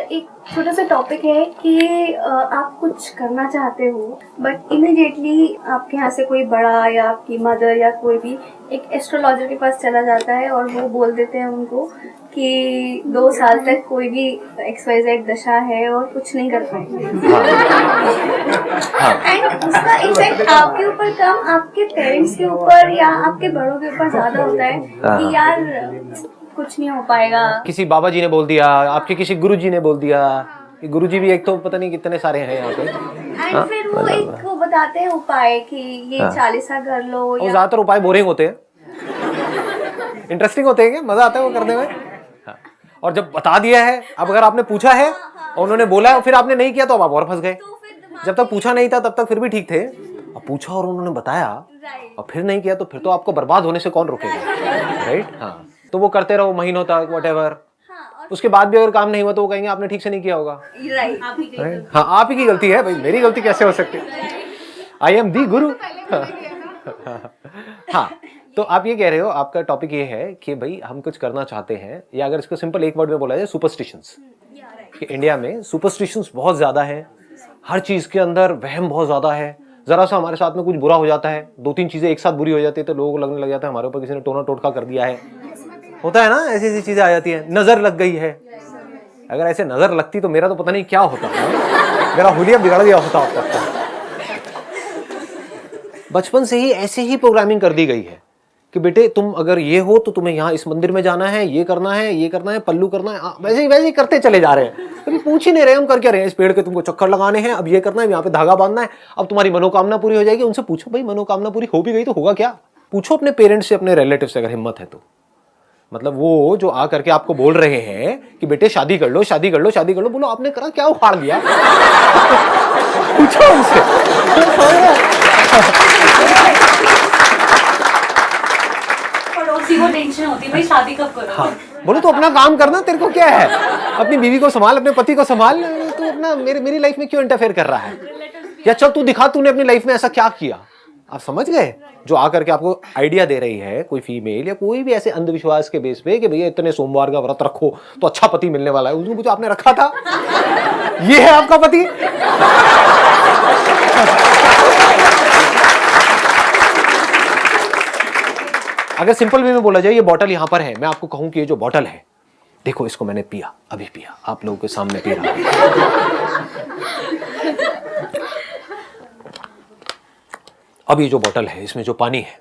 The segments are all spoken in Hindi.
एक छोटा सा टॉपिक है कि आप कुछ करना चाहते हो बट इमिडिएटली आपके यहाँ से कोई बड़ा या आपकी मदर या कोई भी एक एस्ट्रोलॉजर के पास चला जाता है और वो बोल देते हैं उनको कि 2 साल तक कोई भी XYZ दशा है और कुछ नहीं कर पाएंगे। एंड उसका इफेक्ट आपके ऊपर कम आपके पेरेंट्स के ऊपर या आपके बड़ों के ऊपर ज्यादा होता है कि यार कुछ नहीं हो पाएगा। किसी बाबा जी ने बोल दिया, आपके किसी गुरु जी ने बोल दिया। गुरु जी भी एक तो पता नहीं कितने सारे हैं यहाँ पे। एंड फिर वो एक वो बताते हैं उपाय कि ये 40 कर लो। और ज्यादातर उपाय बोरिंग होते हैं, इंटरेस्टिंग होते हैं, क्या मजा आता है वो करने में। और जब बता दिया है, अब अगर आपने पूछा है और उन्होंने बोला है फिर आपने नहीं किया तो अब आप और फंस गए। जब तक पूछा नहीं था तब तक फिर भी ठीक थे, अब पूछा और उन्होंने बताया और फिर नहीं किया तो फिर तो आपको बर्बाद होने से कौन रोकेगा, राइट। हाँ, तो वो करते रहो महीनों तक, व्हाटएवर। उसके बाद भी अगर काम नहीं हुआ तो वो कहेंगे आपने ठीक से नहीं किया होगा। हाँ, आप ही की गलती है भाई, मेरी गलती कैसे हो सकती है? आई एम दी गुरु। हाँ, तो आप ये कह रहे हो, आपका टॉपिक ये है कि भाई हम कुछ करना चाहते हैं, या अगर इसको सिंपल एक वर्ड में बोला जाए, सुपरस्टिशंस। कि इंडिया में सुपरस्टिशंस बहुत ज्यादा है, हर चीज के अंदर वहम बहुत ज्यादा है। जरा सा हमारे साथ में कुछ बुरा हो जाता है, 2-3 चीजें एक साथ बुरी हो जाती है तो लोगों को लगने लग जाता है हमारे ऊपर किसी ने टोना टोटका कर दिया है। होता है ना, ऐसी ऐसी चीजें आ जाती है। नजर लग गई है, अगर ऐसे नजर लगती तो मेरा तो पता नहीं क्या होता है, मेरा हुलिया बिगड़ गया होता। बचपन से ही ऐसे ही प्रोग्रामिंग कर दी गई है कि बेटे तुम अगर ये हो तो तुम्हें यहाँ इस मंदिर में जाना है, ये करना है, ये करना है, पल्लू करना है। वैसे ही करते चले जा रहे हैं, कभी पूछ ही नहीं रहे हम कर क्या रहे हैं। इस पेड़ के तुमको चक्कर लगाने हैं, अब ये करना है, यहाँ पे धागा बांधना है, अब तुम्हारी मनोकामना पूरी हो जाएगी। उनसे पूछो भाई मनोकामना पूरी हो भी गई तो होगा क्या? पूछो अपने पेरेंट्स से, अपने रिलेटिव से, अगर हिम्मत है तो। मतलब वो जो आ करके आपको बोल रहे हैं कि बेटे शादी कर लो, शादी कर लो, शादी कर लो, बोलो आपने करा क्या, उखाड़ लिया? पूछो उनसे। को टेंशन होती है भाई शादी कब करो। हाँ, बोलो तो अपना काम करना, तेरे को क्या है? अपनी बीवी को संभाल, अपने पति को संभाल, तू अपना मेरी लाइफ में क्यों इंटरफेयर कर रहा है? या चल तू दिखा तूने अपनी लाइफ में ऐसा क्या किया। आप समझ गए? जो आकर के आपको आइडिया दे रही है कोई फीमेल या कोई भी ऐसे अंधविश्वास के बेस पे कि भैया इतने सोमवार का व्रत रखो तो अच्छा पति मिलने वाला है, उसको जो आपने रखा था ये है आपका पति। अगर सिंपल वे में बोला जाए, ये बॉटल यहां पर है, मैं आपको कहूं कि ये जो बॉटल है, देखो इसको मैंने पिया, अभी पिया, आप लोगों के सामने पी रहा हूं। अब ये जो बॉटल है, इसमें जो पानी है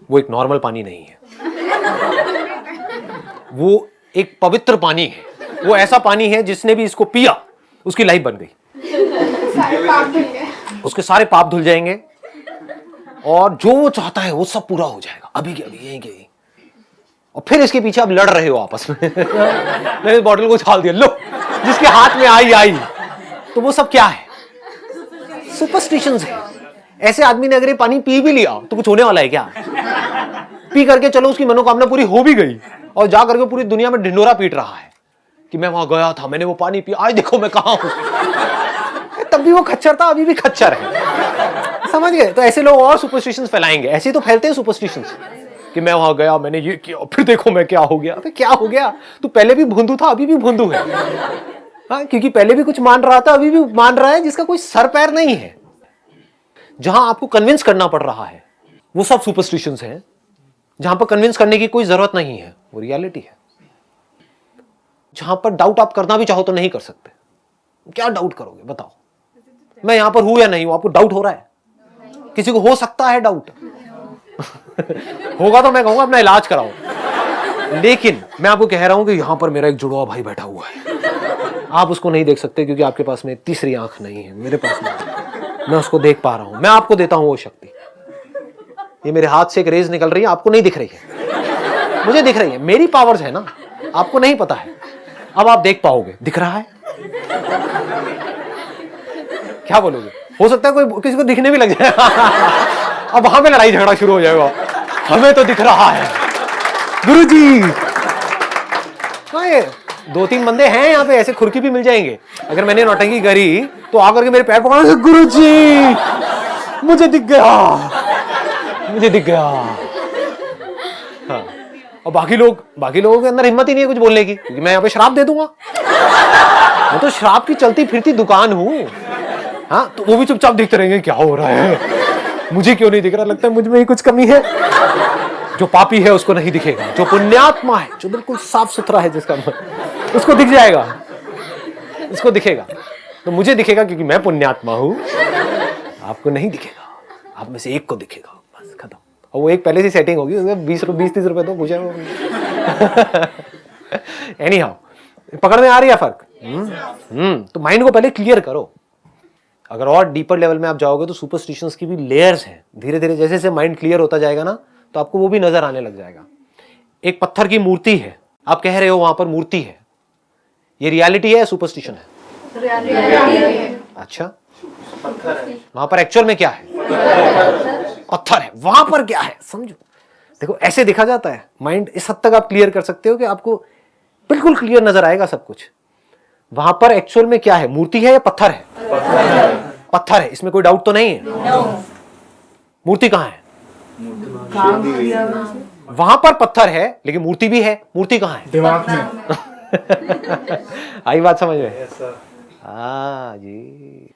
वो एक नॉर्मल पानी नहीं है, वो एक पवित्र पानी है। वो ऐसा पानी है जिसने भी इसको पिया उसकी लाइफ बन गई, उसके सारे पाप धुल जाएंगे और जो वो चाहता है वो सब पूरा हो जाएगा अभी के अभी, यहीं के यहीं। और फिर इसके पीछे आप लड़ रहे हो आपस में। मैंने इस बॉटल को उछाल दिया, लो जिसके हाथ में आई। तो वो सब क्या है? सुपरस्टिशंस है। ऐसे आदमी ने अगर ये पानी पी भी लिया तो कुछ होने वाला है क्या? पी करके चलो उसकी मनोकामना पूरी हो भी गई और जा करके पूरी दुनिया में ढिंडोरा पीट रहा है कि मैं वहां गया था, मैंने वो पानी पिया, आज देखो मैं कहां हूं। तब भी वो खच्चर था, अभी भी खच्चर है। समझ गए? तो ऐसे लोग और सुपरस्टिशंस फैलाएंगे। ऐसे तो फैलते हैं सुपरस्टिशंस कि मैं वहां गया, मैंने ये किया, फिर देखो मैं क्या हो गया। अबे क्या हो गया? तू पहले भी भोंदू था, अभी भी भोंदू है। हाँ, क्योंकि पहले भी कुछ मान रहा था, अभी भी मान रहा है, जिसका कोई सर पैर नहीं है। जहां आपको कन्विंस करना पड़ रहा है वो सब सुपरस्टिशंस हैं। जहां पर कन्विंस करने की कोई जरूरत नहीं है वो रियलिटी है। जहां पर डाउट आप करना भी चाहो तो नहीं कर सकते। क्या डाउट करोगे बताओ? मैं यहां पर हूं या नहीं हूं, आपको डाउट हो रहा है? किसी को हो सकता है डाउट। होगा तो मैं कहूंगा अपना इलाज कराओ। लेकिन मैं आपको कह रहा हूं कि यहां पर मेरा एक जुड़वा भाई बैठा हुआ है, आप उसको नहीं देख सकते क्योंकि आपके पास में तीसरी आंख नहीं है, मेरे पास में मैं उसको देख पा रहा हूं। मैं आपको देता हूं वो शक्ति। ये मेरे हाथ से एक रेज निकल रही है, आपको नहीं दिख रही है, मुझे दिख रही है। मेरी पावर्स है ना, आपको नहीं पता है। अब आप देख पाओगे, दिख रहा है। क्या बोलोगे? हो सकता है कोई किसी को दिखने भी लग जाए। अब वहां पे लड़ाई झगड़ा शुरू हो जाएगा, हमें तो दिख रहा है गुरुजी। हाँ, ये 2-3 बंदे हैं यहाँ पे, ऐसे खुरकी भी मिल जाएंगे। अगर मैंने नौटंकी करी तो आकर के मेरे पैर पकड़ा, गुरुजी मुझे दिख गया, मुझे दिख गया। हाँ, और बाकी लोगों के अंदर हिम्मत ही नहीं है कुछ बोलने की, क्योंकि मैं यहाँ पे श्राप दे दूंगा। मैं तो शराब की चलती फिरती दुकान हूं। हाँ, तो वो भी चुपचाप देखते रहेंगे क्या हो रहा है, मुझे क्यों नहीं दिख रहा, लगता है मुझ में ही कुछ कमी है। जो पापी है उसको नहीं दिखेगा, जो पुण्यात्मा है, जो बिल्कुल साफ सुथरा है जिसका मन, उसको दिख जाएगा, उसको दिखेगा। तो मुझे दिखेगा क्योंकि मैं पुण्यात्मा हूं, आपको नहीं दिखेगा, आप में से एक को दिखेगा, बस खत्म। और वो एक पहले से सेटिंग होगी, 20-30 रुपए तो मुझे एनी हाउ, पकड़ में आ रही है फर्क। तो माइंड को पहले क्लियर करो। अगर और डीपर लेवल में आप जाओगे तो सुपरस्टिशंस की भी लेयर्स हैं। धीरे धीरे जैसे जैसे माइंड क्लियर होता जाएगा ना, तो आपको वो भी नजर आने लग जाएगा। एक पत्थर की मूर्ति है, आप कह रहे हो वहां पर मूर्ति है, ये रियलिटी है या सुपरस्टिशन है? अच्छा, वहां पर एक्चुअल में क्या है? पत्थर है। वहां पर क्या है समझो। देखो ऐसे देखा जाता है माइंड, इस हद तक आप क्लियर कर सकते हो कि आपको बिल्कुल क्लियर नजर आएगा सब कुछ। वहां पर एक्चुअल में क्या है, मूर्ति है या पत्थर है? पत्थर है, इसमें कोई डाउट तो नहीं है। मूर्ति कहां है? वहां पर पत्थर है लेकिन मूर्ति भी है। मूर्ति कहां है? दिमाग में। आई बात समझ में? हाँ जी,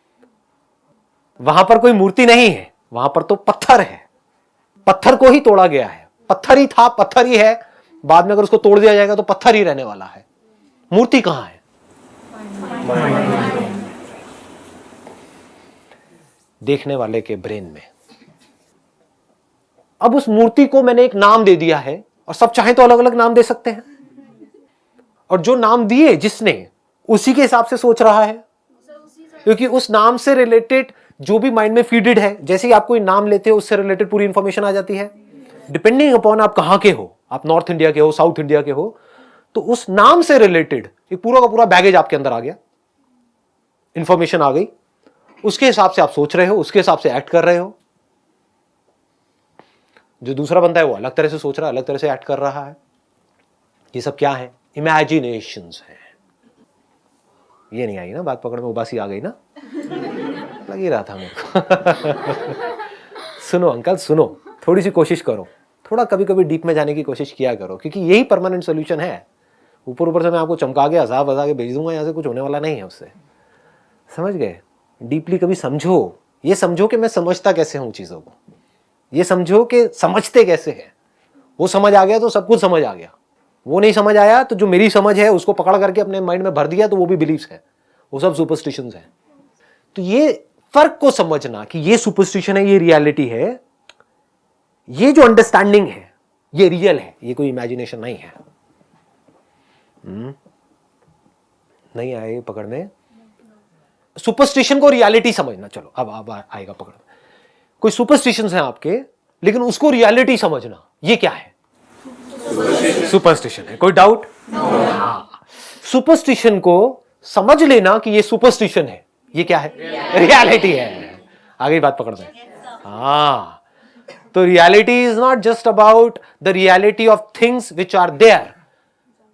वहां पर कोई मूर्ति नहीं है, वहां पर तो पत्थर है। पत्थर को ही तोड़ा गया है, पत्थर ही था, पत्थर ही है। बाद में अगर उसको तोड़ दिया जाएगा तो पत्थर ही रहने वाला है। मूर्ति कहां है? देखने वाले के ब्रेन में। अब उस मूर्ति को मैंने एक नाम दे दिया है, और सब चाहे तो अलग अलग नाम दे सकते हैं, और जो नाम दिए जिसने, उसी के हिसाब से सोच रहा है, क्योंकि उस नाम से रिलेटेड जो भी माइंड में फीडेड है, जैसे ही आप कोई नाम लेते हो उससे रिलेटेड पूरी इंफॉर्मेशन आ जाती है। डिपेंडिंग अपॉन आप कहां के हो, आप नॉर्थ इंडिया के हो, साउथ इंडिया के हो, तो उस नाम से रिलेटेड एक पूरा का पूरा बैगेज आपके अंदर आ गया, इंफॉर्मेशन आ गई, उसके हिसाब से आप सोच रहे हो, उसके हिसाब से एक्ट कर रहे हो। जो दूसरा बंदा है वो अलग तरह से सोच रहा है, अलग तरह से एक्ट कर रहा है। ये सब क्या है? इमेजिनेशंस है। ये नहीं आई ना बात पकड़ में, उबासी आ गई ना? लग ही रहा था मेरे को। सुनो अंकल सुनो, थोड़ी सी कोशिश करो, थोड़ा कभी कभी डीप में जाने की कोशिश किया करो, क्योंकि यही परमानेंट सोल्यूशन है। ऊपर ऊपर से मैं आपको चमका के अजाब बजा के भेज दूंगा, यहाँ से कुछ होने वाला नहीं है उससे। समझ गए? डीपली कभी समझो, ये समझो कि मैं समझता कैसे हूं चीजों को, ये समझो कि समझते कैसे हैं। वो समझ आ गया तो सब कुछ समझ आ गया, वो नहीं समझ आया तो जो मेरी समझ है उसको पकड़ करके अपने माइंड में भर दिया तो वो भी बिलीव्स है, वो सब सुपरस्टिशंस है। तो ये फर्क को समझना कि ये सुपरस्टिशन है, ये रियलिटी है, ये जो अंडरस्टैंडिंग है ये रियल है, ये कोई इमेजिनेशन नहीं है। नहीं आए पकड़ में? सुपरस्टिशन को रियलिटी समझना। चलो अब आएगा पकड़ में। कोई सुपरस्टिशंस हैं आपके, लेकिन उसको रियलिटी समझना, ये क्या है? सुपरस्टिशन है। कोई डाउट? सुपरस्टिशन को समझ लेना कि ये सुपरस्टिशन है, ये क्या है? रियलिटी है। आगे बात पकड़ में। हाँ, तो reality is not just about the reality of things which are there,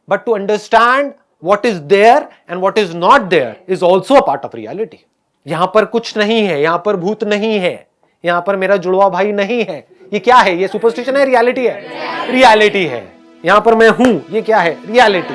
but to understand what is there and what is not there is also a part of reality. यहां पर कुछ नहीं है, यहां पर भूत नहीं है, यहां पर मेरा जुड़वा भाई नहीं है। ये क्या है? ये सुपरस्टिशन है, रियलिटी है? रियलिटी है। यहां पर मैं हूं, ये क्या है? रियलिटी।